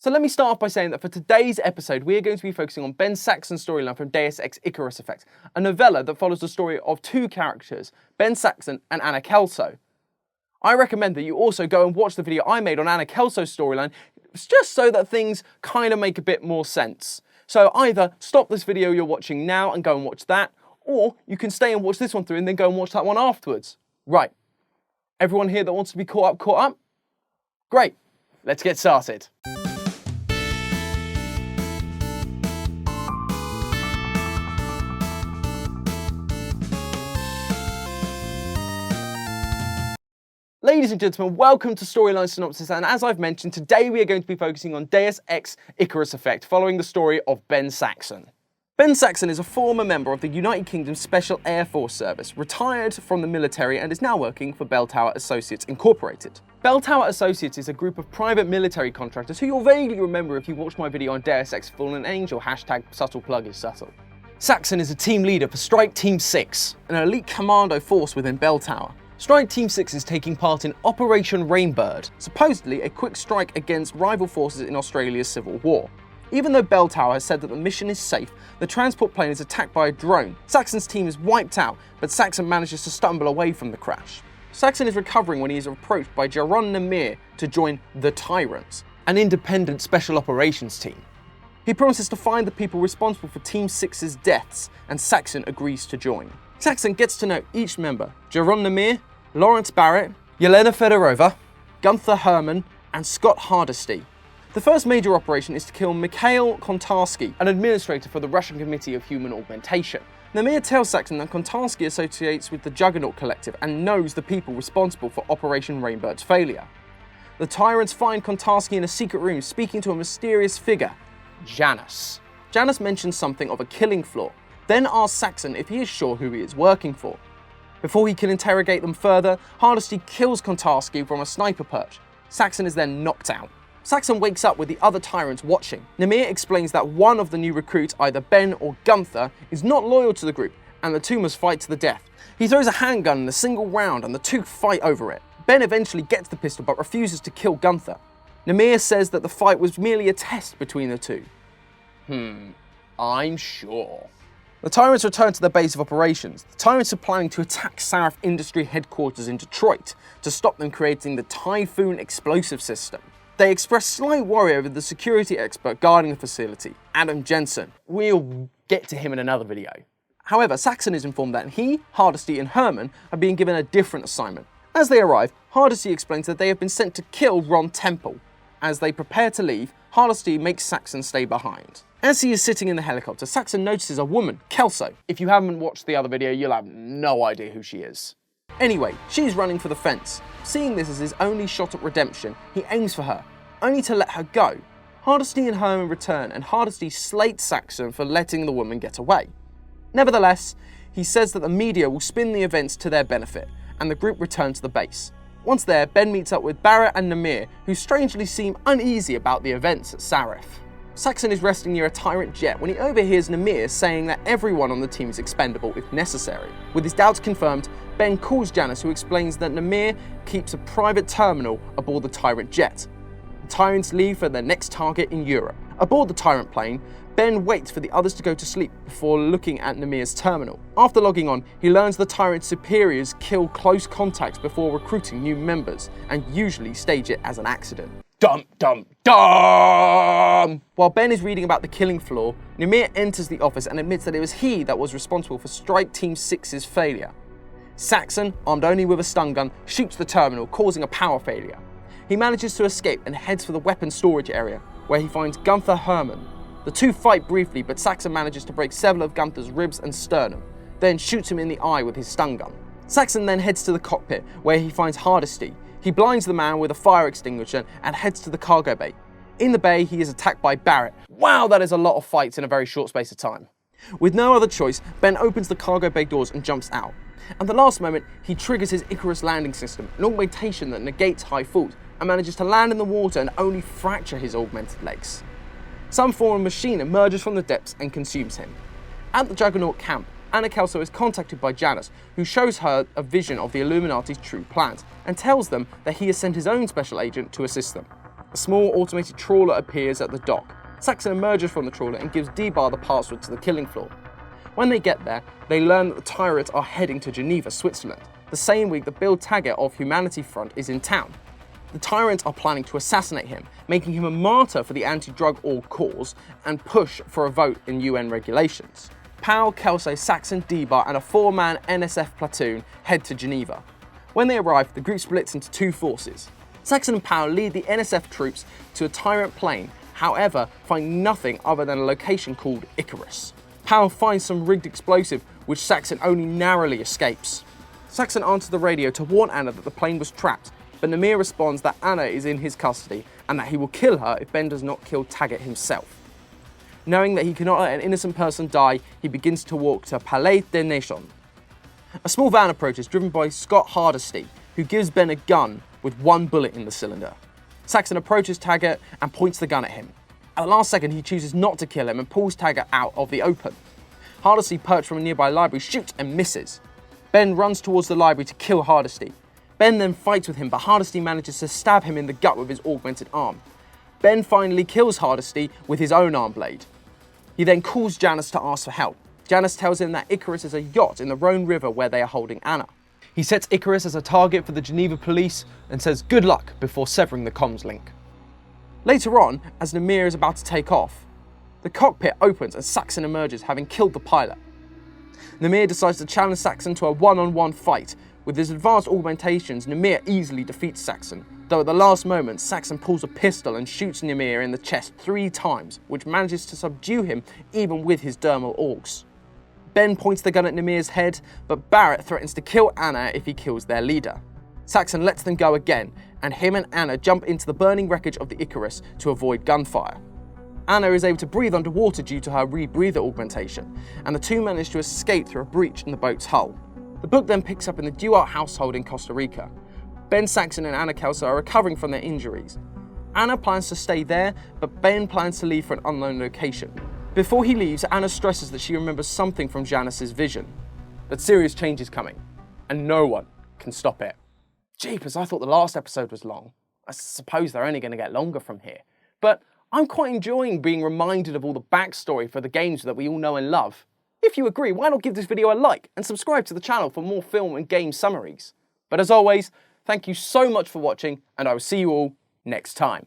So let me start off by saying that for today's episode, we are going to be focusing on Ben Saxon's storyline from Deus Ex Icarus Effect, a novella that follows the story of two characters, Ben Saxon and Anna Kelso. I recommend that you also go and watch the video I made on Anna Kelso's storyline, just so that things kind of make a bit more sense. So either stop this video you're watching now and go and watch that, or you can stay and watch this one through and then go and watch that one afterwards. Right. Everyone here that wants to be caught up? Great. Let's get started. Ladies and gentlemen, welcome to Storyline Synopsis, and as I've mentioned, today we are going to be focusing on Deus Ex Icarus Effect, following the story of Ben Saxon. Ben Saxon is a former member of the United Kingdom Special Air Force Service, retired from the military and is now working for Bell Tower Associates Incorporated. Bell Tower Associates is a group of private military contractors who you'll vaguely remember if you watched my video on Deus Ex Fallen Angel, #subtle plug is subtle. Saxon is a team leader for Strike Team 6, an elite commando force within Bell Tower. Strike Team 6 is taking part in Operation Rainbird, supposedly a quick strike against rival forces in Australia's civil war. Even though Bell Tower has said that the mission is safe, the transport plane is attacked by a drone. Saxon's team is wiped out, but Saxon manages to stumble away from the crash. Saxon is recovering when he is approached by Jaron Namir to join the Tyrants, an independent special operations team. He promises to find the people responsible for Team 6's deaths, and Saxon agrees to join. Saxon gets to know each member: Jaron Namir, Lawrence Barrett, Yelena Fedorova, Gunther Herman, and Scott Hardesty. The first major operation is to kill Mikhail Kontarsky, an administrator for the Russian Committee of Human Augmentation. Namir tells Saxon that Kontarsky associates with the Juggernaut Collective and knows the people responsible for Operation Rainbird's failure. The Tyrants find Kontarsky in a secret room speaking to a mysterious figure, Janus. Janus mentions something of a killing floor, then asks Saxon if he is sure who he is working for. Before he can interrogate them further, Hardesty kills Kontarsky from a sniper perch. Saxon is then knocked out. Saxon wakes up with the other Tyrants watching. Namir explains that one of the new recruits, either Ben or Gunther, is not loyal to the group, and the two must fight to the death. He throws a handgun in a single round, and the two fight over it. Ben eventually gets the pistol but refuses to kill Gunther. Namir says that the fight was merely a test between the two. I'm sure. The Tyrants return to their base of operations. The Tyrants are planning to attack Sarif Industry headquarters in Detroit to stop them creating the Typhoon explosive system. They express slight worry over the security expert guarding the facility, Adam Jensen. We'll get to him in another video. However, Saxon is informed that he, Hardesty, and Herman are being given a different assignment. As they arrive, Hardesty explains that they have been sent to kill Ron Temple. As they prepare to leave, Hardesty makes Saxon stay behind. As he is sitting in the helicopter, Saxon notices a woman, Kelso. If you haven't watched the other video, you'll have no idea who she is. Anyway, she's running for the fence. Seeing this as his only shot at redemption, he aims for her, only to let her go. Hardesty and Herman return, and Hardesty slates Saxon for letting the woman get away. Nevertheless, he says that the media will spin the events to their benefit, and the group return to the base. Once there, Ben meets up with Barrett and Namir, who strangely seem uneasy about the events at Sarif. Saxon is resting near a Tyrant jet when he overhears Namir saying that everyone on the team is expendable if necessary. With his doubts confirmed, Ben calls Janus, who explains that Namir keeps a private terminal aboard the Tyrant jet. The Tyrants leave for their next target in Europe. Aboard the Tyrant plane, Ben waits for the others to go to sleep before looking at Namir's terminal. After logging on, he learns the Tyrant's superiors kill close contacts before recruiting new members, and usually stage it as an accident. Dum dum dum! While Ben is reading about the killing floor, Namir enters the office and admits that it was he that was responsible for Strike Team 6's failure. Saxon, armed only with a stun gun, shoots the terminal, causing a power failure. He manages to escape and heads for the weapons storage area, where he finds Gunther Herman. The two fight briefly, but Saxon manages to break several of Gunther's ribs and sternum, then shoots him in the eye with his stun gun. Saxon then heads to the cockpit, where he finds Hardesty. He blinds the man with a fire extinguisher and heads to the cargo bay. In the bay, he is attacked by Barrett. Wow, that is a lot of fights in a very short space of time. With no other choice, Ben opens the cargo bay doors and jumps out. At the last moment, he triggers his Icarus landing system, an augmentation that negates high falls, and manages to land in the water and only fracture his augmented legs. Some form of machine emerges from the depths and consumes him. At the Juggernaut camp, Anna Kelso is contacted by Janus, who shows her a vision of the Illuminati's true plans, and tells them that he has sent his own special agent to assist them. A small automated trawler appears at the dock. Saxon emerges from the trawler and gives Dapper the password to the killing floor. When they get there, they learn that the tyrants are heading to Geneva, Switzerland, the same week that Bill Taggart of Humanity Front is in town. The tyrants are planning to assassinate him, making him a martyr for the anti-drug org cause and push for a vote in UN regulations. Powell, Kelsey, Saxon, Dapper and a 4-man NSF platoon head to Geneva. When they arrive, the group splits into two forces. Saxon and Powell lead the NSF troops to a tyrant plane, however, find nothing other than a location called Icarus. Powell finds some rigged explosive, which Saxon only narrowly escapes. Saxon answers the radio to warn Anna that the plane was trapped, but Namir responds that Anna is in his custody and that he will kill her if Ben does not kill Taggart himself. Knowing that he cannot let an innocent person die, he begins to walk to Palais des Nations. A small van approaches, driven by Scott Hardesty, who gives Ben a gun with one bullet in the cylinder. Saxon approaches Taggart and points the gun at him. At the last second, he chooses not to kill him and pulls Taggart out of the open. Hardesty, perched from a nearby library, shoots and misses. Ben runs towards the library to kill Hardesty. Ben then fights with him, but Hardesty manages to stab him in the gut with his augmented arm. Ben finally kills Hardesty with his own arm blade. He then calls Janice to ask for help. Janice tells him that Icarus is a yacht in the Rhone River where they are holding Anna. He sets Icarus as a target for the Geneva police and says good luck before severing the comms link. Later on, as Namir is about to take off, the cockpit opens and Saxon emerges, having killed the pilot. Namir decides to challenge Saxon to a one-on-one fight. With his advanced augmentations, Namir easily defeats Saxon, though at the last moment, Saxon pulls a pistol and shoots Namir in the chest 3 times, which manages to subdue him even with his dermal augs. Ben points the gun at Namir's head, but Barrett threatens to kill Anna if he kills their leader. Saxon lets them go again, and him and Anna jump into the burning wreckage of the Icarus to avoid gunfire. Anna is able to breathe underwater due to her rebreather augmentation, and the two manage to escape through a breach in the boat's hull. The book then picks up in the Duart household in Costa Rica. Ben Saxon and Anna Kelso are recovering from their injuries. Anna plans to stay there, but Ben plans to leave for an unknown location. Before he leaves, Anna stresses that she remembers something from Janice's vision. But serious change is coming, and no one can stop it. Jeepers, I thought the last episode was long. I suppose they're only going to get longer from here. But I'm quite enjoying being reminded of all the backstory for the games that we all know and love. If you agree, why not give this video a like and subscribe to the channel for more film and game summaries. But as always, thank you so much for watching, and I will see you all next time.